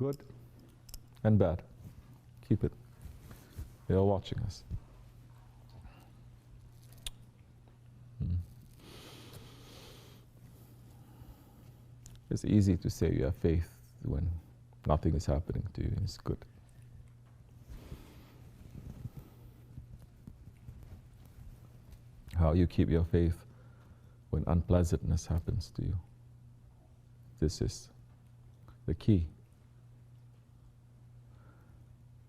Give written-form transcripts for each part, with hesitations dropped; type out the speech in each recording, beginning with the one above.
good and bad. Keep it. They are watching us. It's easy to say you have faith when nothing is happening to you. It's good. How you keep your faith when unpleasantness happens to you. This is the key.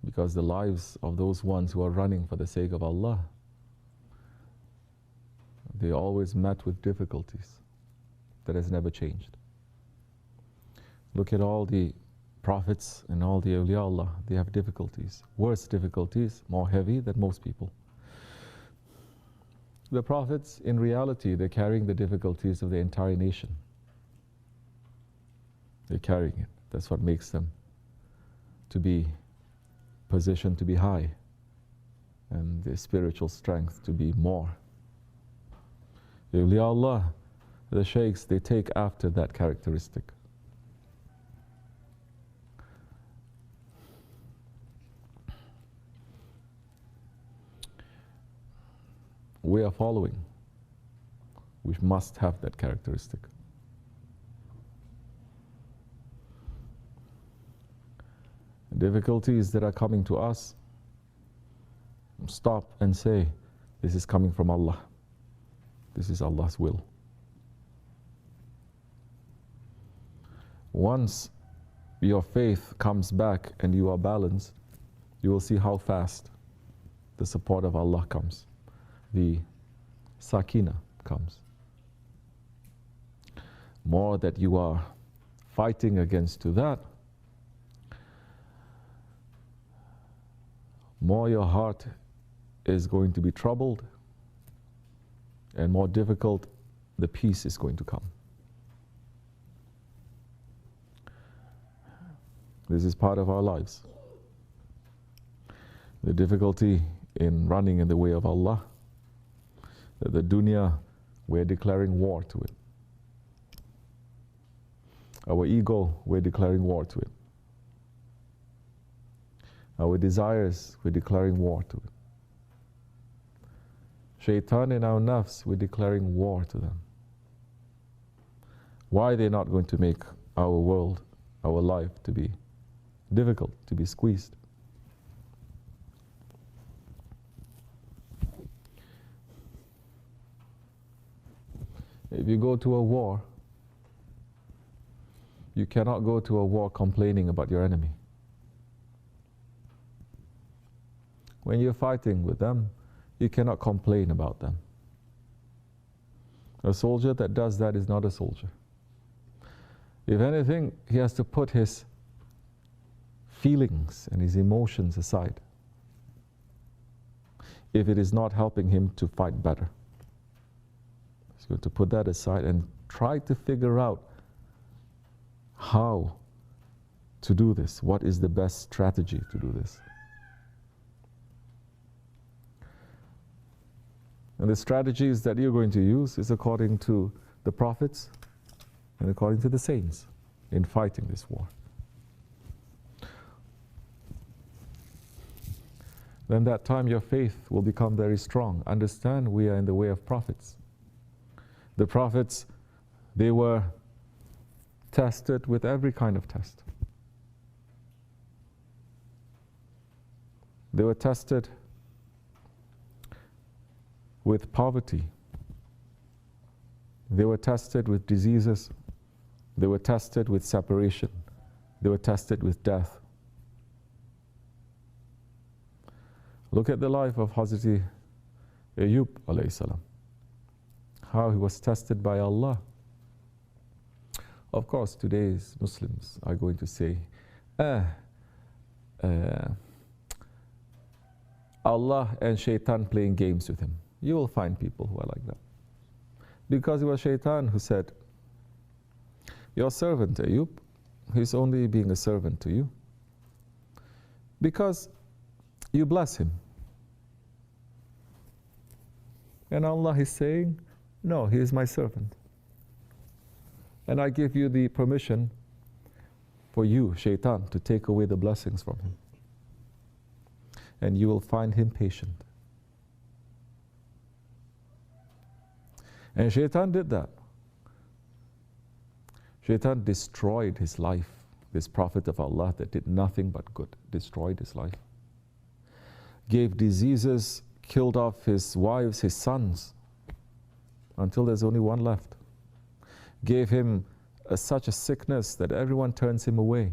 Because the lives of those ones who are running for the sake of Allah, they always met with difficulties. That has never changed. Look at all the prophets and all the awliya Allah. They have difficulties, worse difficulties, more heavy than most people. The prophets, in reality, they're carrying the difficulties of the entire nation. They're carrying it. That's what makes them to be positioned to be high, and their spiritual strength to be more. The awliya Allah, the sheikhs, they take after that characteristic. We are following. We must have that characteristic. Difficulties that are coming to us, stop and say, this is coming from Allah. This is Allah's will. Once your faith comes back and you are balanced, you will see how fast the support of Allah comes. The sakina comes. More that you are fighting against to that, more your heart is going to be troubled, and more difficult the peace is going to come. This is part of our lives. The difficulty in running in the way of Allah, the dunya, we're declaring war to it. Our ego, we're declaring war to it. Our desires, we're declaring war to it. Shaitan and our nafs, we're declaring war to them. Why they're not going to make our world, our life to be difficult, to be squeezed. If you go to a war, you cannot go to a war complaining about your enemy. When you're fighting with them, you cannot complain about them. A soldier that does that is not a soldier. If anything, he has to put his feelings and his emotions aside if it is not helping him to fight better. He's going to put that aside and try to figure out how to do this. What is the best strategy to do this? And the strategies that you're going to use is according to the prophets and according to the saints in fighting this war. Then that time your faith will become very strong. Understand, we are in the way of prophets. The prophets, they were tested with every kind of test. They were tested with poverty. They were tested with diseases. They were tested with separation. They were tested with death. Look at the life of Hazrat Ayub alayhi salam. How he was tested by Allah. Of course, today's Muslims are going to say, Allah and Shaitan playing games with him. You will find people who are like that. Because it was Shaitan who said, your servant Ayub, he's only being a servant to you because you bless him. And Allah is saying, no, he is my servant. And I give you the permission for you, shaitan, to take away the blessings from him. And you will find him patient. And shaitan did that. Shaitan destroyed his life. This prophet of Allah that did nothing but good, destroyed his life. Gave diseases, killed off his wives, his sons, until there's only one left. Gave him such a sickness that everyone turns him away.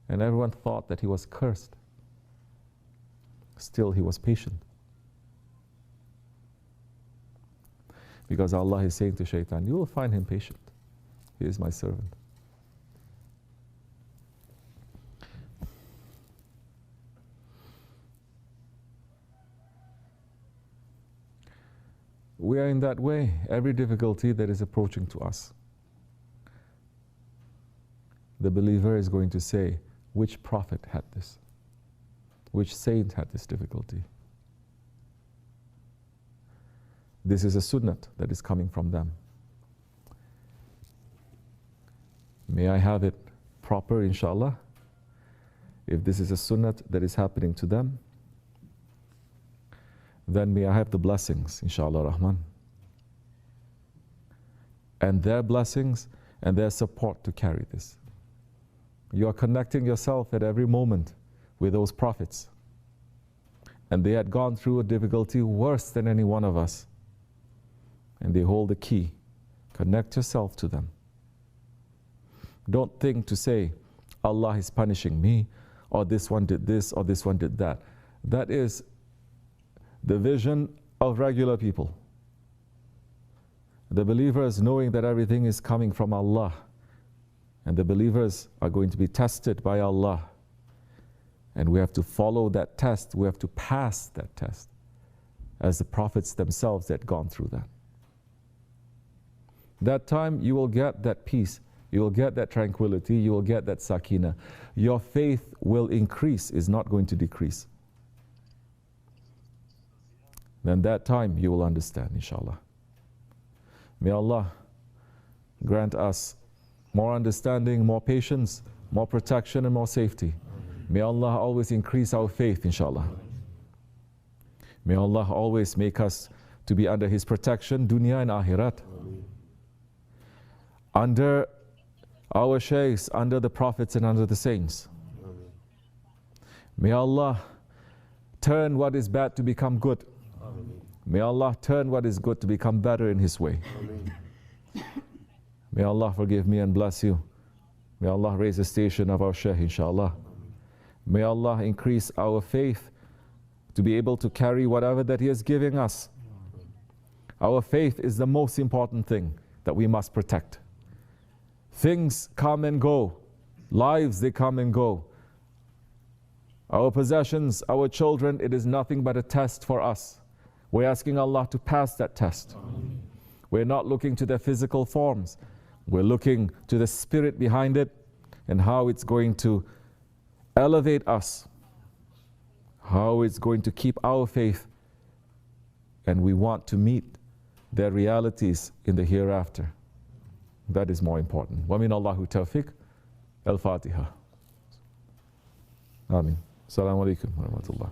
And everyone thought that he was cursed. Still, he was patient. Because Allah is saying to shaitan, you will find him patient. He is my servant. We are in that way. Every difficulty that is approaching to us, the believer is going to say, which prophet had this? Which saint had this difficulty? This is a sunnat that is coming from them. May I have it proper, inshallah? If this is a sunnat that is happening to them, then may I have the blessings, inshallah rahman. And their blessings and their support to carry this. You are connecting yourself at every moment with those prophets. And they had gone through a difficulty worse than any one of us. And they hold the key. Connect yourself to them. Don't think to say, Allah is punishing me, or this one did this, or this one did that. That is the vision of regular people. The believers knowing that everything is coming from Allah, and the believers are going to be tested by Allah, and we have to follow that test, we have to pass that test, as the prophets themselves had gone through that. That time you will get that peace, you will get that tranquility, you will get that sakina. Your faith will increase, is not going to decrease. Then that time you will understand, inshallah. May Allah grant us more understanding, more patience, more protection and more safety. May Allah always increase our faith, inshallah. May Allah always make us to be under His protection, dunya and akhirat. Under our shaykhs, under the prophets and under the saints. May Allah turn what is bad to become good. May Allah turn what is good to become better in His way. May Allah forgive me and bless you. May Allah raise the station of our shaykh, inshallah. May Allah increase our faith to be able to carry whatever that He is giving us. Our faith is the most important thing that we must protect. Things come and go. Lives, they come and go. Our possessions, our children, it is nothing but a test for us. We're asking Allah to pass that test. Amen. We're not looking to their physical forms. We're looking to the spirit behind it and how it's going to elevate us, how it's going to keep our faith, and we want to meet their realities in the hereafter. That is more important. Wa min Allahu tawfiq. Al-Fatiha. Amin. Assalamu alaikum wa rahmatullah.